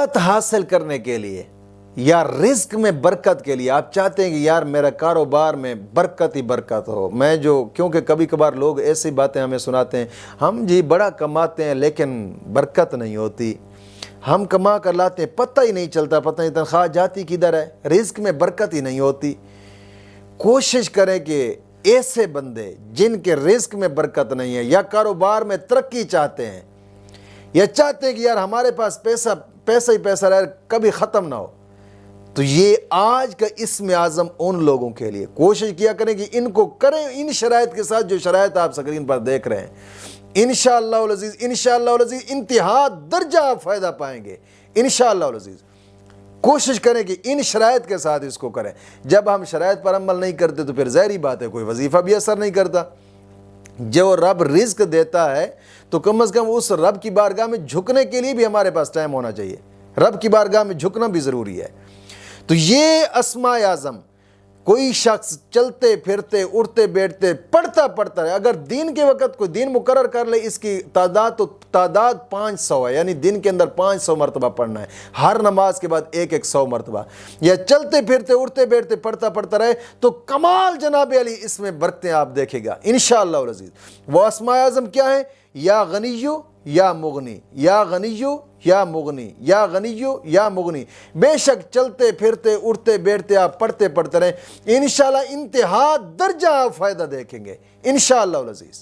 برکت حاصل کرنے کے لیے یا رزق میں برکت کے لیے آپ چاہتے ہیں کہ یار میرا کاروبار میں برکت ہی برکت ہو، کیونکہ کبھی کبھار لوگ ایسی باتیں ہمیں سناتے ہیں، ہم جی بڑا کماتے ہیں لیکن برکت نہیں ہوتی، ہم کما کر لاتے ہیں پتہ ہی نہیں چلتا، پتہ نہیں تنخواہ جاتی کدھر ہے، رزق میں برکت ہی نہیں ہوتی۔ کوشش کریں کہ ایسے بندے جن کے رزق میں برکت نہیں ہے یا کاروبار میں ترقی چاہتے ہیں یا چاہتے ہیں کہ یار ہمارے پاس پیسہ ہی پیسہ رہے کبھی ختم نہ ہو، تو یہ آج کا اسم اعظم ان لوگوں کے لیے کوشش کیا کریں کہ ان کو کریں ان شرائط کے ساتھ جو شرائط آپ سکرین پر دیکھ رہے ہیں۔ انشاءاللہ العزیز انشاءاللہ العزیز انتہا درجہ آپ فائدہ پائیں گے انشاءاللہ العزیز۔ کوشش کریں کہ ان شرائط کے ساتھ اس کو کریں۔ جب ہم شرائط پر عمل نہیں کرتے تو پھر ظاہری بات ہے کوئی وظیفہ بھی اثر نہیں کرتا۔ جو رب رزق دیتا ہے تو کم از کم اس رب کی بارگاہ میں جھکنے کے لیے بھی ہمارے پاس ٹائم ہونا چاہیے، رب کی بارگاہ میں جھکنا بھی ضروری ہے۔ تو یہ اسماء اعظم کوئی شخص چلتے پھرتے اٹھتے بیٹھتے پڑھتا رہے، اگر دین کے وقت کوئی دین مقرر کر لے، اس کی تعداد 500 ہے، یعنی دن کے اندر 500 مرتبہ پڑھنا ہے، ہر نماز کے بعد ایک 100 مرتبہ، یا چلتے پھرتے اٹھتے بیٹھتے پڑھتا رہے تو کمال جناب علی اس میں برکتیں آپ دیکھے گا انشاءاللہ العزیز۔ وہ اسماء اعظم کیا ہے؟ یا غنیو یا مغنی، یا غنیو یا مغنی، یا غنیو یا مغنی۔ بے شک چلتے پھرتے اٹھتے بیٹھتے آپ پڑھتے رہیں، انشاءاللہ انتہا درجہ آپ فائدہ دیکھیں گے انشاءاللہ العزیز۔